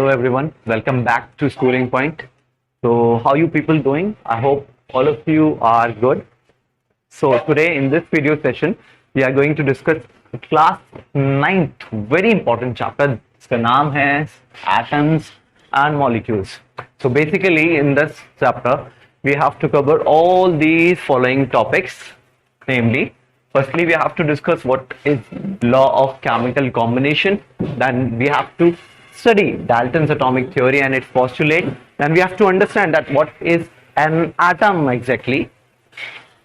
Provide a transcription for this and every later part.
Hello everyone, welcome back to Schooling Point. So how you people doing? I hope all of you are good. So today in this video session, we are going to discuss class 9th very important chapter. इसका नाम है atoms and molecules. So basically in this chapter, we have to cover all these following topics, namely, firstly we have to discuss what is law of chemical combination. Then we have to study Dalton's atomic theory and its postulate. Then we have to understand that what is an atom exactly.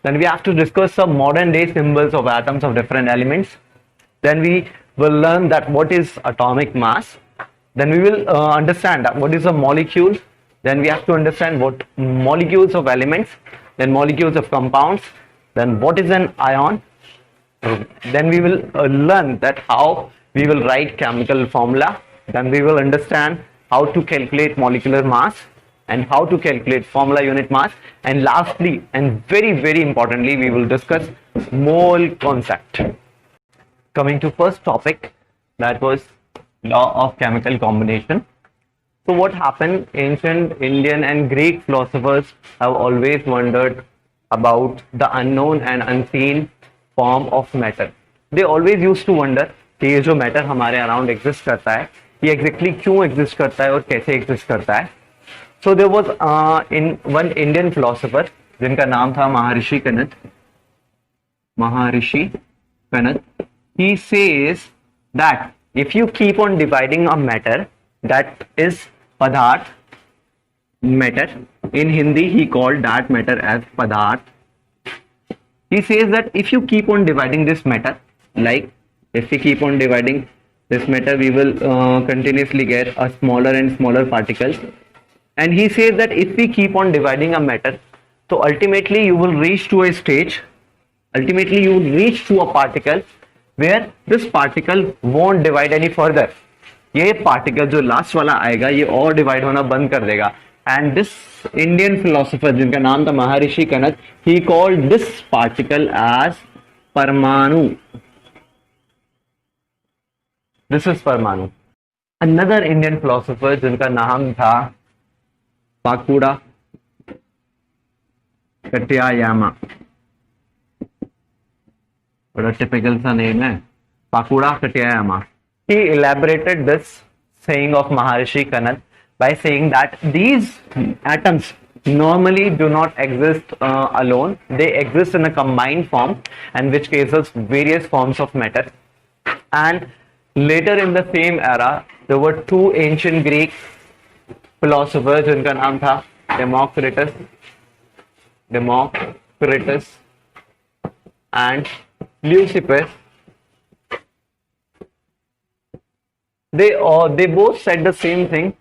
Then we have to discuss some modern day symbols of atoms of different elements. Then we will learn that what is atomic mass. Then we will understand that what is a molecule. Then we have to understand what molecules of elements, then molecules of compounds, then what is an ion. Then we will learn that how we will write chemical formula. Then we will understand how to calculate molecular mass and how to calculate formula unit mass. And lastly, and very importantly, we will discuss mole concept. Coming to first topic, that was law of chemical combination. So what happened? Ancient Indian and Greek philosophers have always wondered about the unknown and unseen form of matter. They always used to wonder कि ये जो matter हमारे around exist करता है, ये exactly क्यों exist करता है और कैसे exist करता है. So there was one Indian philosopher जिनका नाम था महर्षि कनद. महर्षि कनद. He says that if you keep on dividing a matter, that is padarth, matter. In Hindi, he called that matter as padarth. He says that if you keep on dividing this matter, like if we keep on dividing this matter, we will continuously get a smaller and smaller particles. And he says that if we keep on dividing a matter, so ultimately you will reach to a stage, ultimately you will reach to a particle where this particle won't divide any further. ये particle जो last वाला आएगा ये और divide होना बंद कर देगा. And this Indian philosopher जिनका नाम था महर्षि कनद, he called this particle as परमाणु. This is परमाणु. Another Indian philosopher जिनका नाम था पाकुड़ा कट्यायामा. बड़ा typical सा name है, पाकुड़ा कट्यायामा. He elaborated this saying of Maharishi Kanad by saying that these atoms normally do not exist alone. They exist in a combined form, and which cases various forms of matter. And later in the same era, there were two ancient Greek philosophers जिनका नाम था Democritus and Leucippus. They both said the same thing,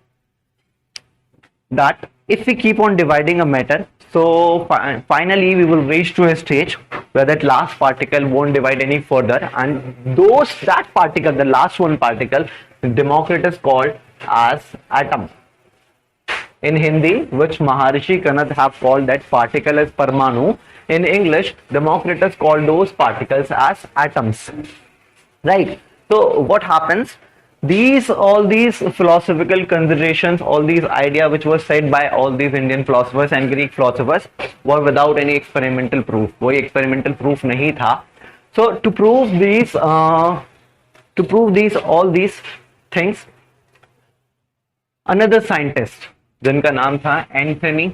that if we keep on dividing a matter, so finally we will reach to a stage where that last particle won't divide any further, and that particle, the last one particle, Democritus called as atom. In Hindi, which Maharishi Kanad have called that particle as Parmanu, in English, Democritus called those particles as atoms. Right? So what happens? All these philosophical considerations, all these ideas which were said by all these Indian philosophers and Greek philosophers were without any experimental proof. कोई experimental proof नहीं था. So to prove all these things, another scientist जिनका नाम था Anthony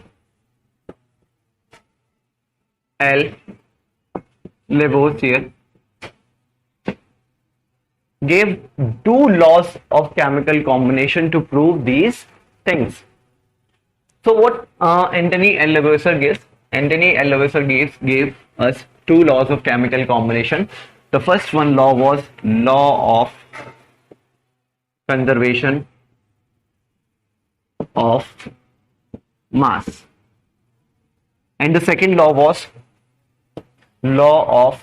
L Lavoisier gave two laws of chemical combination to prove these things. So what Anthony L. Lavoisier gives? Anthony L. Lavoisier gave us two laws of chemical combination. The first one law was law of conservation of mass, and the second law was law of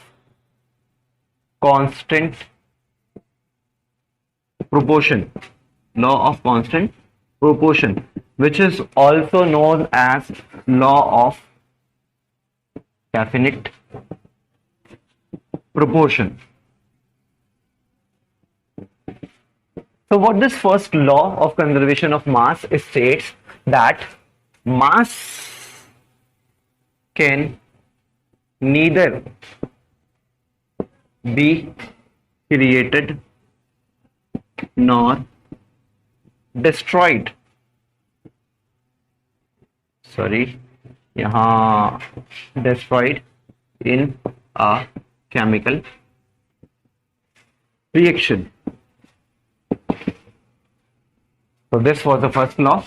constant proportion. Law of constant proportion, which is also known as law of definite proportion. So what this first law of conservation of mass states that mass can neither be created nor destroyed. Sorry, यहाँ destroyed in a chemical reaction. So this was the first law,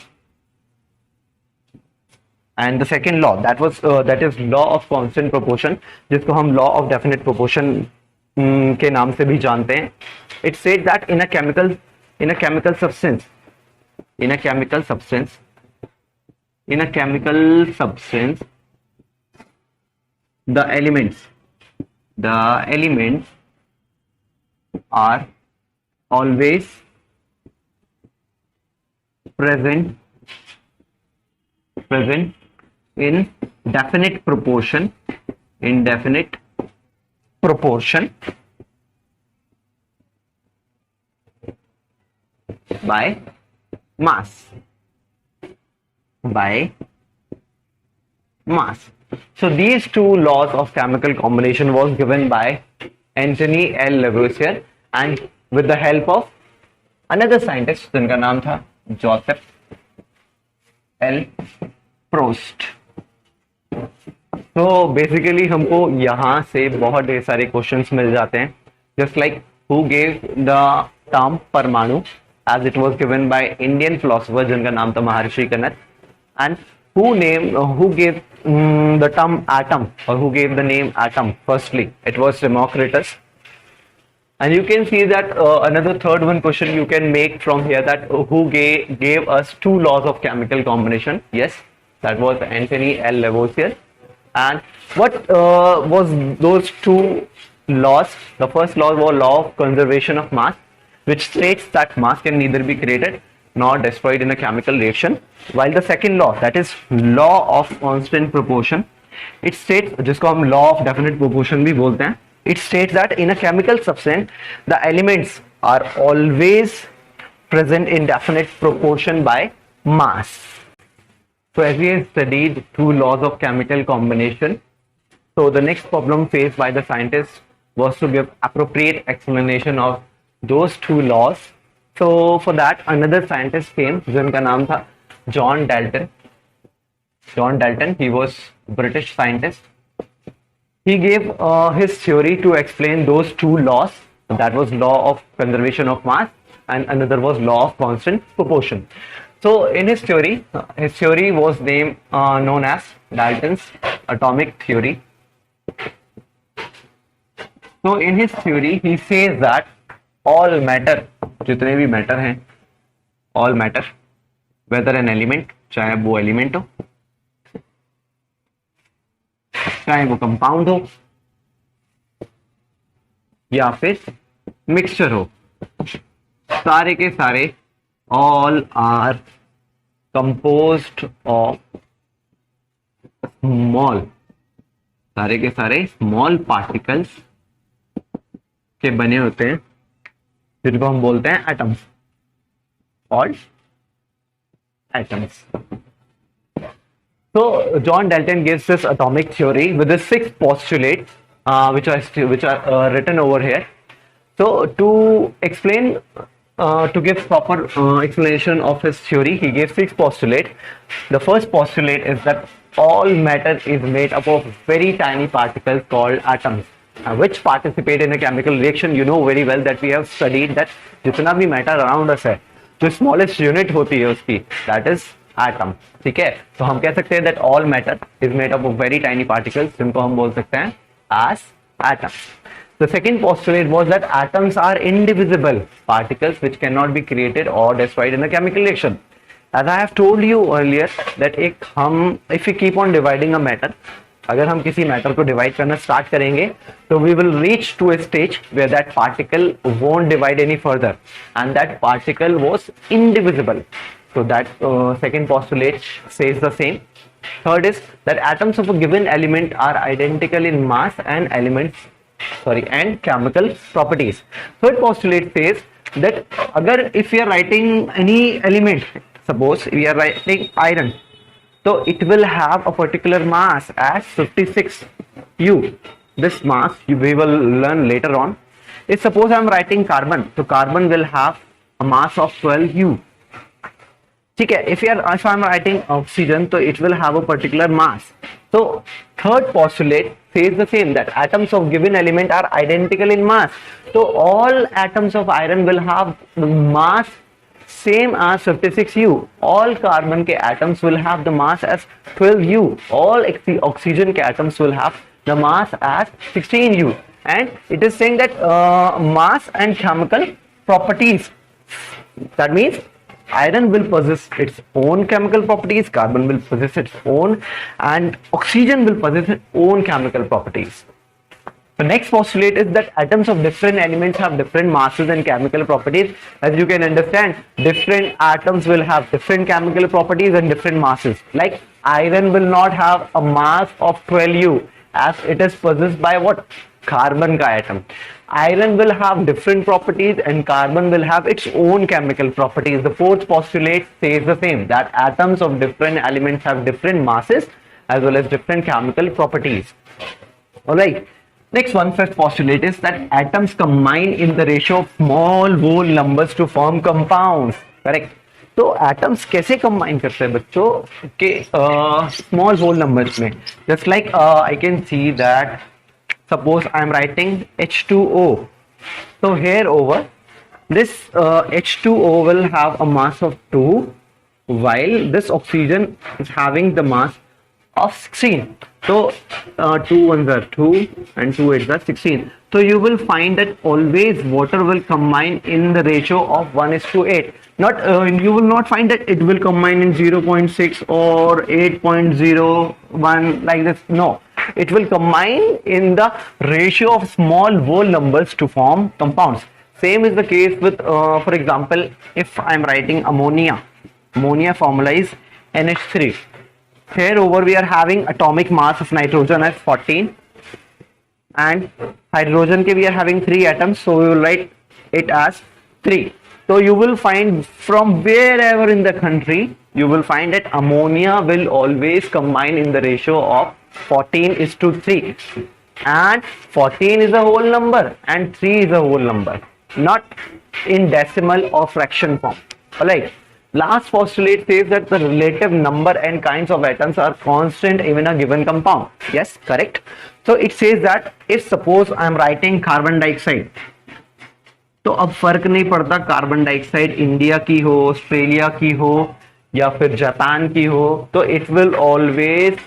and the second law that is law of constant proportion, जिसको हम law of definite proportion के नाम से भी जानते हैं. It says that in a chemical substance, the elements are always present in definite proportion by mass. So these two laws of chemical combination was given by Anthony L. Lavoisier, and with the help of another scientist जिनका नाम था Joseph L प्रोस्ट. तो basically हमको यहाँ से बहुत ढेर सारे क्वेश्चंस मिल जाते हैं, just like who gave the term परमाणु, as it was given by Indian philosopher जिनका नाम था महर्षि कनत, and who gave the term atom, or who gave the name atom firstly, it was Democritus. And you can see that another third one question you can make from here, that who gave us two laws of chemical combination. Yes, that was Anthony L. Lavoisier. And what was those two laws? The first law was law of conservation of mass, which states that mass can neither be created nor destroyed in a chemical reaction, while the second law, that is law of constant proportion, it states, जिसको हम law of definite proportion भी बोलते हैं, it states that in a chemical substance the elements are always present in definite proportion by mass. So as we have studied two laws of chemical combination, so the next problem faced by the scientists was to give appropriate explanation of those two laws. So for that another scientist came जिनका नाम था John Dalton. He was British scientist. He gave his theory to explain those two laws, that was law of conservation of mass and another was law of constant proportion. So in his theory was known as Dalton's atomic theory. So in his theory he says that all matter, जितने भी matter हैं, all matter, whether an element, चाहे वो element हो, चाहे वो compound हो या फिर मिक्सचर हो, सारे के सारे all are composed of सारे के सारे स्मॉल पार्टिकल्स के बने होते हैं, जिनको हम बोलते हैं atoms, called atoms. So John Dalton gives this atomic theory with the 6 postulates, which are written over here. So to explain, to give proper explanation of his theory, he gave 6 postulates. The first postulate is that all matter is made up of very tiny particles called atoms, which participate in a chemical reaction. You know very well that we have studied that जितना भी matter around us है, जो smallest unit होती है उसकी, that is atom. ठीक है, तो हम कह सकते हैं that all matter is made up of very tiny particles, जिनको हम बोल सकते हैं as atoms. The second postulate was that atoms are indivisible particles which cannot be created or destroyed in a chemical reaction. As I have told you earlier that if we keep on dividing a matter, अगर हम किसी matter को divide करना start करेंगे तो we will reach to a stage where that particle won't divide any further and that particle was indivisible. So that second postulate says the same. Third is that atoms of a given element are identical in mass and and chemical properties. Third postulate says that agar if we are writing any element, suppose we are writing iron, so it will have a particular mass as 56 U. This mass we will learn later on. If suppose I am writing carbon, so carbon will have a mass of 12 U. ठीक है, if I'm writing oxygen, so it will have a particular mass. So third postulate says the same, that atoms of given element are identical in mass. So all atoms of iron will have the mass same as 56 U. All carbon के atoms will have the mass as 12 U. All oxygen के atoms will have the mass as 16 U. And it is saying that mass and chemical properties. That means iron will possess its own chemical properties, carbon will possess its own, and oxygen will possess its own chemical properties. The next postulate is that atoms of different elements have different masses and chemical properties. As you can understand, different atoms will have different chemical properties and different masses. Like iron will not have a mass of 12U as it is possessed by what? Carbon ka atom. Iron will have different properties and carbon will have its own chemical properties. The fourth postulate says the same, that atoms of different elements have different masses as well as different chemical properties. Alright. Next one, fifth postulate is that atoms combine in the ratio of small whole numbers to form compounds. Correct. तो atoms कैसे combine करते हैं बच्चों के small whole numbers में? Just like I can see that suppose I am writing H2O. So here over this H2O will have a mass of 2, while this oxygen is having the mass of 16. So 2 ones are 2 and 2 8s are 16. So you will find that always water will combine in the ratio of 1:8. Not you will not find that it will combine in 0.6 or 8.01 like this. No, it will combine in the ratio of small whole numbers to form compounds. Same is the case with for example, if I am writing ammonia, ammonia formula is NH3. Here over we are having atomic mass of nitrogen as 14 and hydrogen ke we are having 3 atoms, so we will write it as 3. So you will find from wherever in the country, you will find that ammonia will always combine in the ratio of 14:3, and 14 is a whole number and 3 is a whole number, not in decimal or fraction form. Alright. Last postulate says that the relative number and kinds of atoms are constant in a given compound. Yes, correct. So it says that if suppose I am writing carbon dioxide, तो अब फर्क नहीं पड़ता carbon dioxide India की हो, Australia की हो या फिर जापान की हो, तो it will always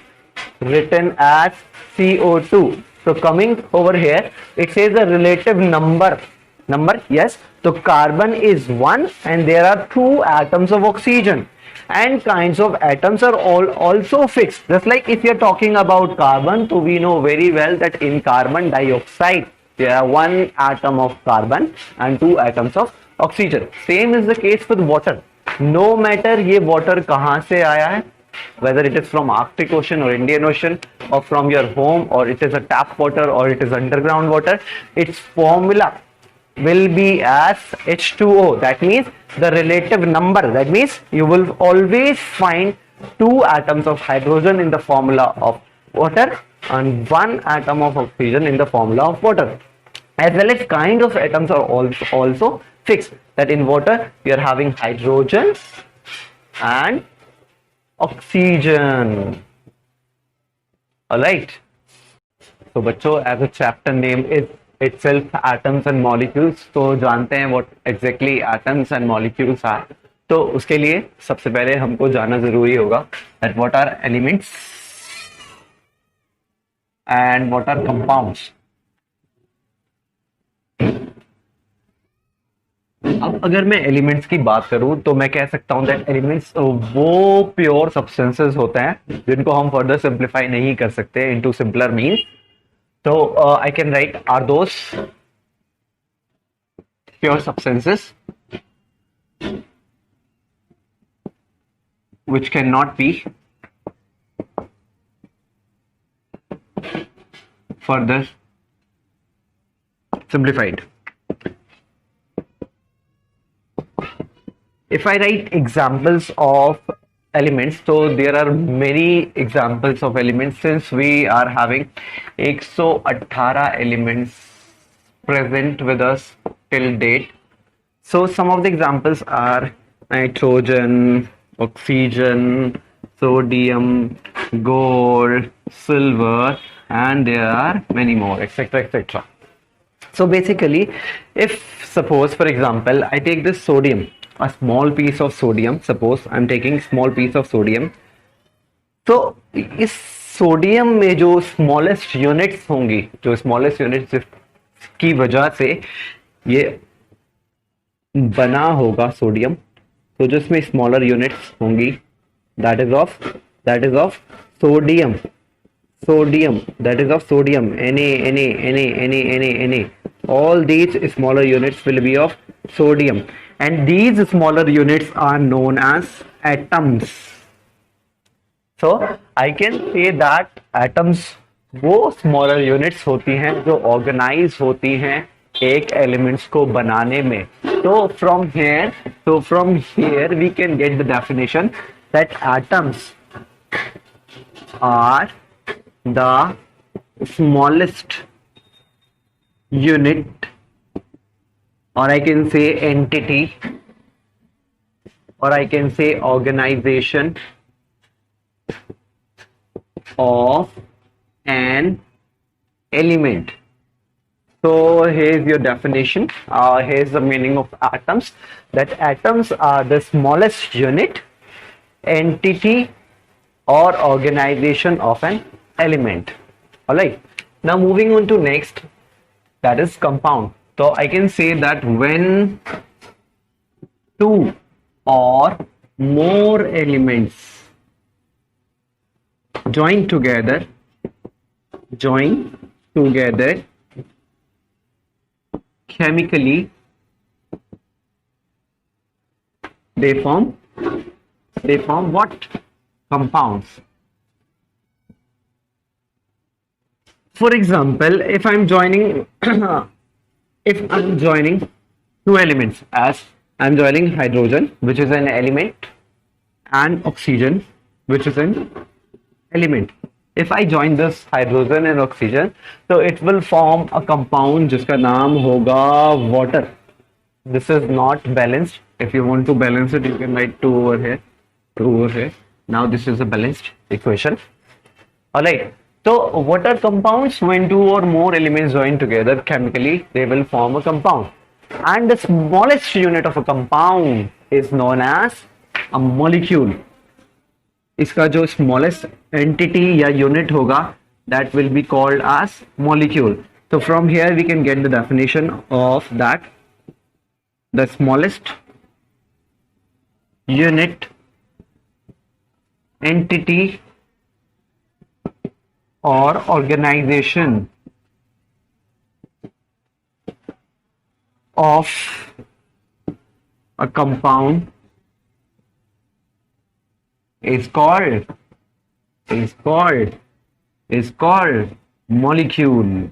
written as CO2. So coming over here, it says the relative number. Yes. So carbon is 1 and there are 2 atoms of oxygen, and kinds of atoms are all also fixed. Just like if you are talking about carbon, so we know very well that in carbon dioxide there are 1 atom of carbon and 2 atoms of oxygen. Same is the case with water. No matter ये water कहाँ से आया है, whether it is from Arctic Ocean or Indian Ocean or from your home, or it is a tap water or it is underground water, its formula will be as H2O. That means the relative number, that means you will always find 2 atoms of hydrogen in the formula of water and 1 atom of oxygen in the formula of water. As well as kind of atoms are also fixed, that in water we are having hydrogen and oxygen. Alright. So बच्चों, as a chapter name is itself atoms and molecules, तो जानते हैं what exactly atoms and molecules are. तो उसके लिए सबसे पहले हमको जानना जरूरी होगा that what are elements and what are compounds. अब अगर मैं एलिमेंट्स की बात करूं तो मैं कह सकता हूं दैट एलिमेंट्स वो प्योर सब्सटेंसेस होते हैं जिनको हम फर्दर सिंप्लीफाई नहीं कर सकते इनटू सिंपलर मीन. तो I can write are those pure substances which cannot be further simplified. if I write examples of elements, so there are many examples of elements since we are having 118 elements present with us till date. So some of the examples are nitrogen, oxygen, sodium, gold, silver, and there are many more, etc., etc. So basically, if suppose for example I take this sodium, a small piece of sodium, suppose I'm taking small piece of sodium, तो इस sodium में जो smallest units होंगी, जो smallest units की वजह से ये बना होगा सोडियम, तो जो इसमें स्मॉलर यूनिट्स होंगी that is of sodium, that is of sodium, Na, all these smaller units will be of sodium, and these smaller units are known as atoms. So I can say that atoms वो smaller units होती हैं जो organize होती हैं एक elements को बनाने में. So from here we can get the definition that atoms are the smallest unit, or I can say entity, or I can say organization of an element. So here's your definition. Here's the meaning of atoms, that atoms are the smallest unit, entity, or organization of an element. Alright, now moving on to next, that is compound. So I can say that when two or more elements join together chemically, they form what? Compounds. For example, if I'm joining two elements, as I'm joining hydrogen, which is an element, and oxygen, which is an element. If I join this hydrogen and oxygen, so it will form a compound जिसका नाम होगा water. This is not balanced. If you want to balance it, you can write 2 over here, 2 over here. Now this is a balanced equation. Alright. So what are compounds? When two or more elements join together chemically, they will form a compound. And the smallest unit of a compound is known as a molecule. इसका जो smallest entity या unit होगा, that will be called as molecule. So from here we can get the definition of that. The smallest unit, entity, or organization of a compound is called molecule.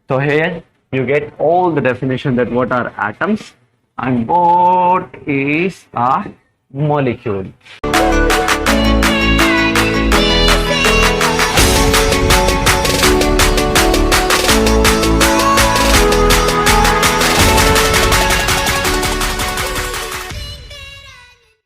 So here you get all the definition that what are atoms and what is a molecule.